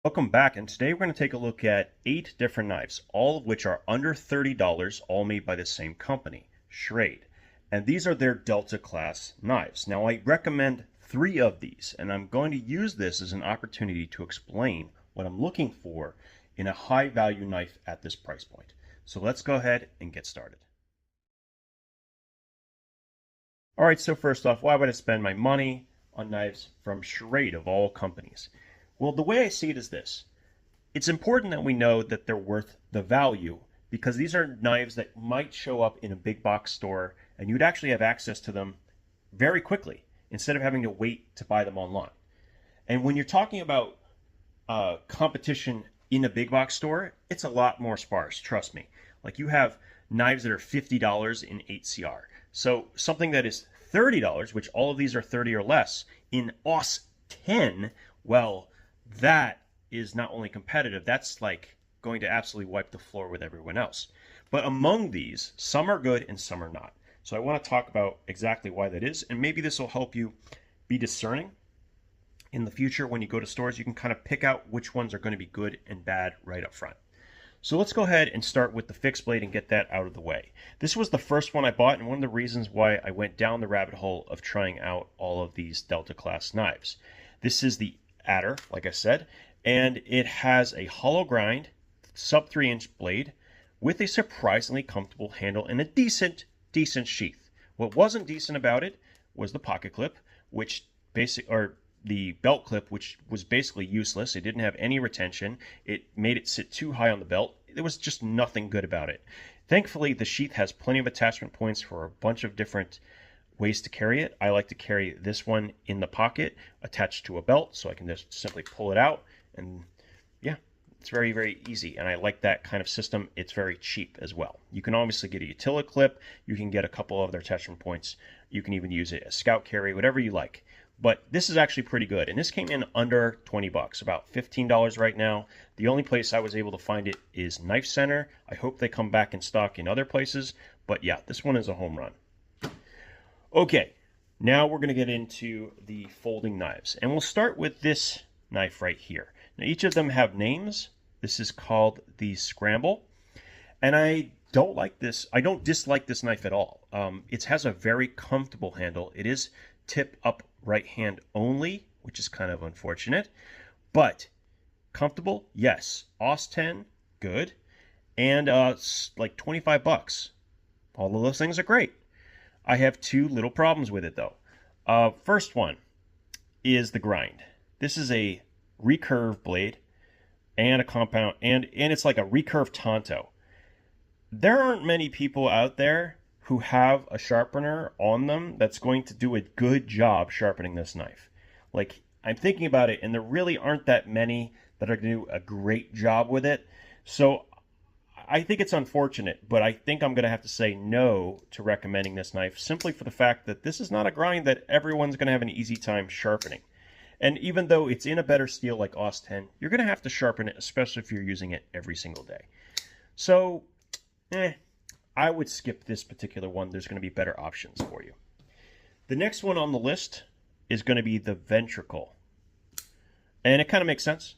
Welcome back, and today we're going to take a look at 8 different knives, all of which are under $30, all made by the same company, Schrade. And these are their Delta Class knives. Now I recommend 3 of these, and I'm going to use this as an opportunity to explain what I'm looking for in a high value knife at this price point. So let's go ahead and get started. Alright, so first off, why would I spend my money on knives from Schrade of all companies? Well, the way I see it is this. It's important that we know that they're worth the value because these are knives that might show up in a big box store and you'd actually have access to them very quickly instead of having to wait to buy them online. And when you're talking about competition in a big box store, it's a lot more sparse, trust me. Like you have knives that are $50 in 8CR. So something that is $30, which all of these are 30 or less, in OS 10, well, that is not only competitive, that's like going to absolutely wipe the floor with everyone else. But among these, some are good and some are not. So I want to talk about exactly why that is, and maybe this will help you be discerning. In the future, when you go to stores, you can kind of pick out which ones are going to be good and bad right up front. So let's go ahead and start with the fixed blade and get that out of the way. This was the first one I bought, and one of the reasons why I went down the rabbit hole of trying out all of these Delta Class knives. This is the Adder, like I said, and it has a hollow grind, sub 3-inch blade with a surprisingly comfortable handle and a decent sheath. What wasn't decent about it was the pocket clip, the belt clip, which was basically useless. It didn't have any retention. It made it sit too high on the belt. There was just nothing good about it. Thankfully, the sheath has plenty of attachment points for a bunch of different ways to carry it. I like to carry this one in the pocket attached to a belt so I can just simply pull it out, and yeah, it's very, very easy, and I like that kind of system. It's very cheap as well. You can obviously get a utility clip, you can get a couple of other attachment points, you can even use it as scout carry, whatever you like. But this is actually pretty good, and this came in under 20 bucks, about $15 right now. The only place I was able to find it is Knife Center. I hope they come back in stock in other places, but yeah, this one is a home run. Okay, now we're going to get into the folding knives, and we'll start with this knife right here. Now, each of them have names. This is called the Scramble, and I don't dislike this knife at all. It has a very comfortable handle. It is tip up right hand only, which is kind of unfortunate, but comfortable, yes. OS 10, good, and like 25 bucks. All of those things are great. I have 2 little problems with it though. First one is the grind. This is a recurve blade and a compound, and it's like a recurve Tonto. There aren't many people out there who have a sharpener on them that's going to do a good job sharpening this knife. Like, I'm thinking about it, and there really aren't that many that are going to do a great job with it. So I think it's unfortunate, but I think I'm going to have to say no to recommending this knife simply for the fact that this is not a grind that everyone's going to have an easy time sharpening. And even though it's in a better steel like OS 10, you're going to have to sharpen it, especially if you're using it every single day. So, I would skip this particular one. There's going to be better options for you. The next one on the list is going to be the Ventricle. And it kind of makes sense.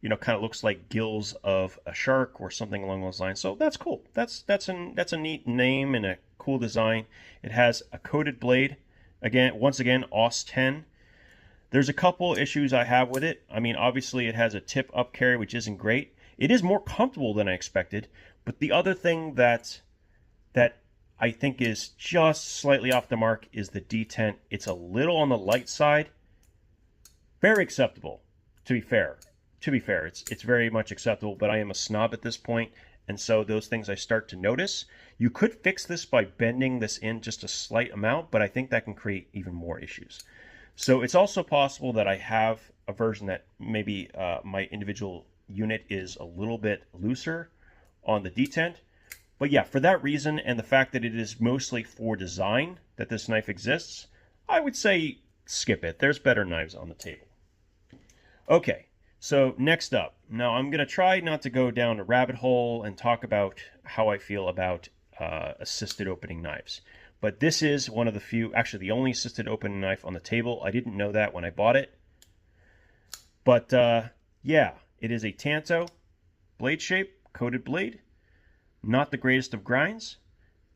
You know, kind of looks like gills of a shark or something along those lines. So that's cool. That's a neat name and a cool design. It has a coated blade. Once again, OS 10. There's a couple issues I have with it. I mean, obviously it has a tip up carry, which isn't great. It is more comfortable than I expected. But the other thing that I think is just slightly off the mark is the detent. It's a little on the light side. Very acceptable, to be fair. It's very much acceptable, but I am a snob at this point, and so those things I start to notice. You could fix this by bending this in just a slight amount, but I think that can create even more issues. So it's also possible that I have a version that maybe my individual unit is a little bit looser on the detent. But yeah, for that reason and the fact that it is mostly for design that this knife exists, I would say skip it. There's better knives on the table. Okay. So next up, now I'm going to try not to go down a rabbit hole and talk about how I feel about assisted opening knives. But this is one of the few, actually the only assisted opening knife on the table. I didn't know that when I bought it. But yeah, It is a Tanto blade shape, coated blade. Not the greatest of grinds.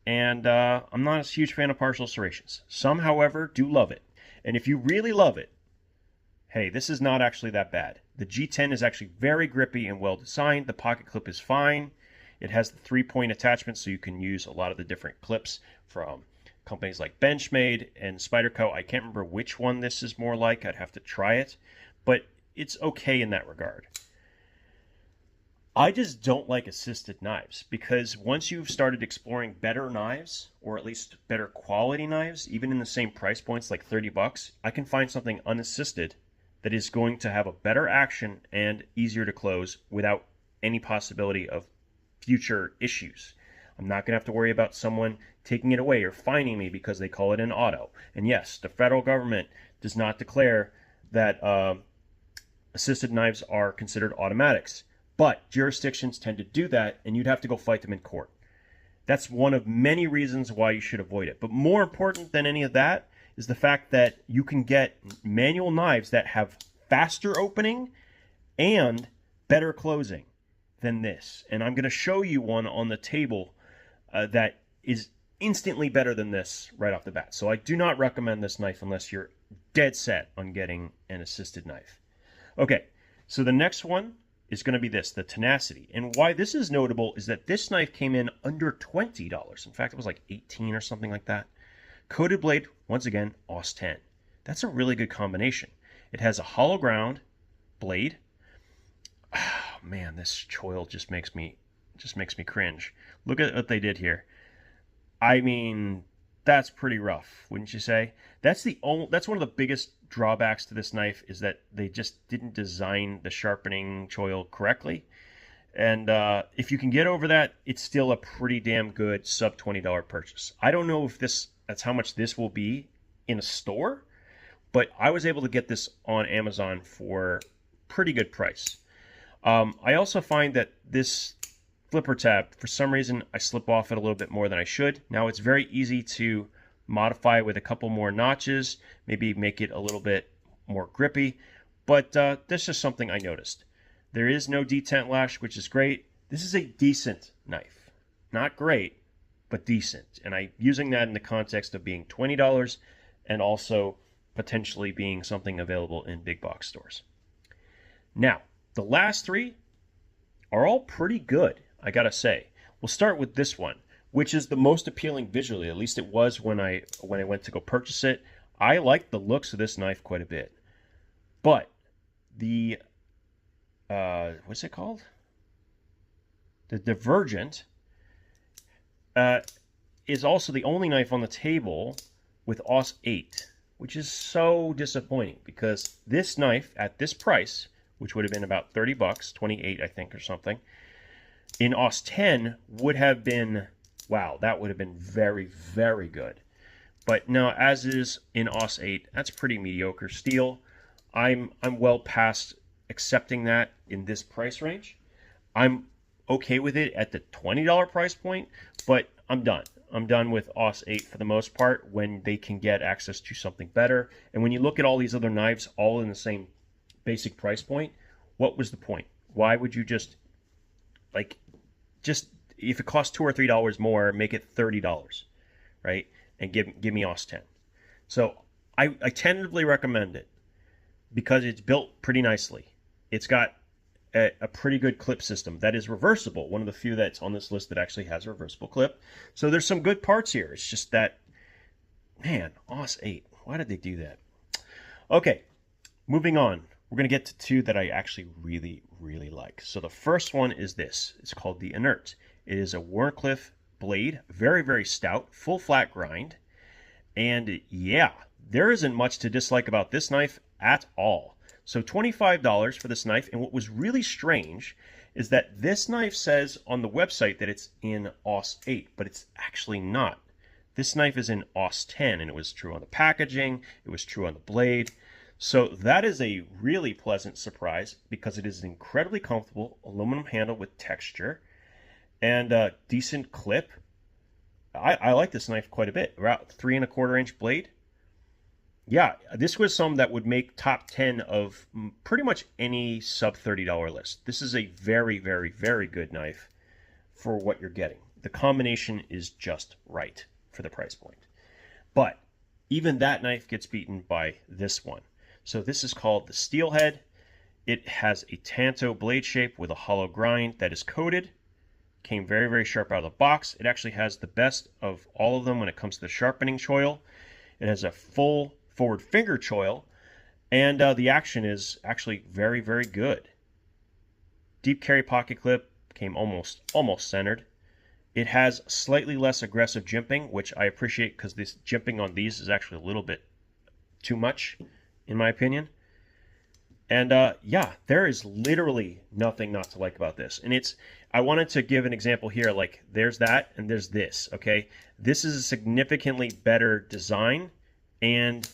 And I'm not a huge fan of partial serrations. Some, however, do love it. And if you really love it, hey, this is not actually that bad. The G10 is actually very grippy and well designed. The pocket clip is fine. It has the 3-point attachment, so you can use a lot of the different clips from companies like Benchmade and Spyderco. I can't remember which one this is more like. I'd have to try it. But it's okay in that regard. I just don't like assisted knives because once you've started exploring better knives, or at least better quality knives, even in the same price points like 30 bucks, I can find something unassisted that is going to have a better action and easier to close without any possibility of future issues. I'm not going to have to worry about someone taking it away or fining me because they call it an auto. And yes, the federal government does not declare that assisted knives are considered automatics. But jurisdictions tend to do that, and you'd have to go fight them in court. That's one of many reasons why you should avoid it. But more important than any of that is the fact that you can get manual knives that have faster opening and better closing than this. And I'm going to show you one on the table that is instantly better than this right off the bat. So I do not recommend this knife unless you're dead set on getting an assisted knife. Okay, so the next one is going to be this, the Tenacity. And why this is notable is that this knife came in under $20. In fact, it was like 18 or something like that. Coated blade, once again, AUS 10. That's a really good combination. It has a hollow ground blade. Oh, man, this choil just makes me cringe. Look at what they did here. I mean, that's pretty rough, wouldn't you say? That's one of the biggest drawbacks to this knife is that they just didn't design the sharpening choil correctly. And if you can get over that, it's still a pretty damn good sub $20 purchase. I don't know if that's how much this will be in a store, but I was able to get this on Amazon for pretty good price. I also find that this flipper tab, for some reason, I slip off it a little bit more than I should. Now it's very easy to modify with a couple more notches, maybe make it a little bit more grippy, but this is something I noticed. There is no detent lash, which is great. This is a decent knife. Not great, but decent. And I'm using that in the context of being $20 and also potentially being something available in big box stores. Now, the last three are all pretty good, I gotta say. We'll start with this one, which is the most appealing visually. At least it was when I went to go purchase it. I like the looks of this knife quite a bit. But the what's it called? The Divergent is also the only knife on the table with AUS 8, which is so disappointing because this knife at this price, which would have been about 30 bucks, 28 I think or something, in AUS 10 would have been, wow, that would have been very, very good. But no, as is in AUS 8, that's pretty mediocre steel. I'm well past accepting that in this price range. I'm okay with it at the $20 price point, but I'm done. I'm done with AUS 8 for the most part when they can get access to something better. And when you look at all these other knives all in the same basic price point, what was the point? Why would you just if it costs $2 or $3 more, make it $30, right? And give me AUS 10. So I tentatively recommend it because it's built pretty nicely. It's got a pretty good clip system that is reversible. One of the few that's on this list that actually has a reversible clip. So there's some good parts here. It's just that, man, AUS 8. Why did they do that? Okay, moving on. We're going to get to two that I actually really, really like. So the first one is this. It's called the Inert. It is a Wharncliffe blade, very, very stout, full flat grind. And yeah, there isn't much to dislike about this knife at all. So $25 for this knife. And what was really strange is that this knife says on the website that it's in AUS 8, but it's actually not. This knife is in AUS 10, and it was true on the packaging. It was true on the blade. So that is a really pleasant surprise because it is an incredibly comfortable aluminum handle with texture and a decent clip. I like this knife quite a bit. About 3¼ inch blade. yeah, this was some that would make top 10 of pretty much any sub $30 list. This is a very, very, very good knife for what you're getting. The combination is just right for the price point. But even that knife gets beaten by this one. So this is called the Steelhead. It has a tanto blade shape with a hollow grind that is coated. Came very, very sharp out of the box. It actually has the best of all of them when it comes to the sharpening choil. It has a full forward finger choil, and the action is actually very, very good. Deep carry pocket clip, came almost centered. It has slightly less aggressive jimping, which I appreciate because this jimping on these is actually a little bit too much, in my opinion. And yeah, there is literally nothing not to like about this. And I wanted to give an example here, like there's that and there's this, okay? This is a significantly better design, and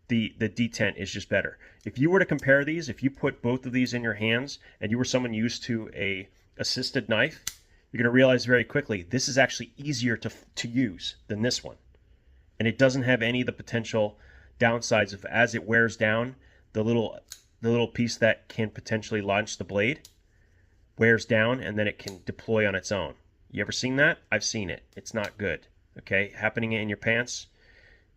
the detent is just better. If you were to compare these, if you put both of these in your hands and you were someone used to a assisted knife, you're going to realize very quickly this is actually easier to use than this one. And it doesn't have any of the potential downsides of, as it wears down, the little piece that can potentially launch the blade wears down, and then it can deploy on its own. You ever seen that? I've seen it. It's not good. Okay, happening in your pants.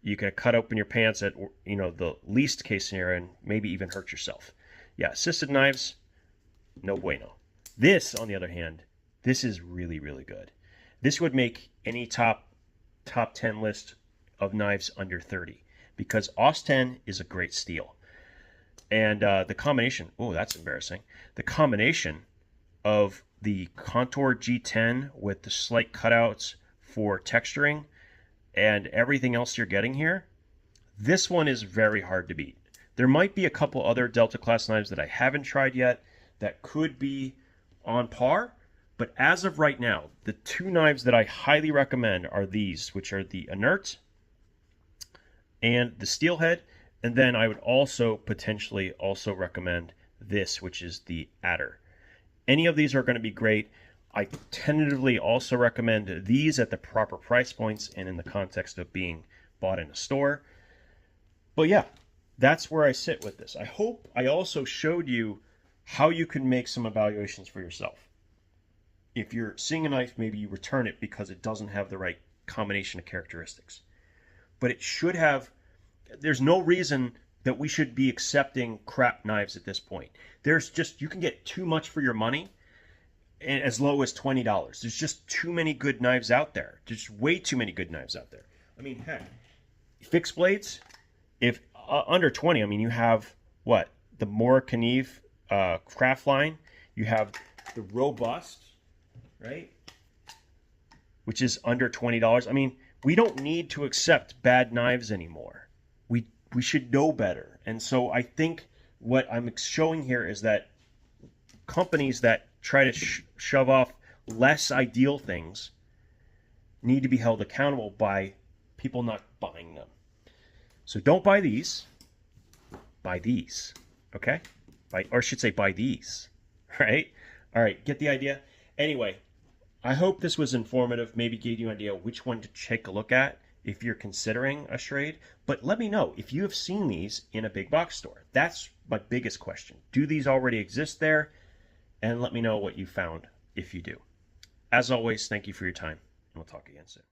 You can cut open your pants at, you know, the least case scenario and maybe even hurt yourself. Yeah, assisted knives, no bueno. This, on the other hand, this is really, really good. This would make any top 10 list of knives under 30, because AUS 10 is a great steel. And the combination, oh, that's embarrassing. The combination of the Contour G10 with the slight cutouts for texturing and everything else you're getting here, this one is very hard to beat. There might be a couple other Delta Class knives that I haven't tried yet that could be on par, but as of right now, the two knives that I highly recommend are these, which are the Inert and the Steelhead, and then I would also potentially also recommend this, which is the Adder. Any of these are going to be great. I tentatively also recommend these at the proper price points and in the context of being bought in a store. But yeah, that's where I sit with this. I hope I also showed you how you can make some evaluations for yourself. If you're seeing a knife, maybe you return it because it doesn't have the right combination of characteristics. But it should have, there's no reason that we should be accepting crap knives at this point. There's just, you can get too much for your money as low as $20. There's just too many good knives out there. There's way too many good knives out there. I mean, heck, fixed blades, if under 20, I mean, you have what? The Mora Craftline, you have the Robust, right? Which is under $20. I mean, we don't need to accept bad knives anymore. We should know better. And so I think what I'm showing here is that companies that try to shove off less ideal things need to be held accountable by people not buying them. So don't buy these. Buy these. Okay? Or I should say buy these. Right? All right. Get the idea? Anyway, I hope this was informative. Maybe gave you an idea which one to take a look at if you're considering a Schrade. But let me know if you have seen these in a big box store. That's my biggest question. Do these already exist there? And let me know what you found if you do. As always, thank you for your time, and we'll talk again soon.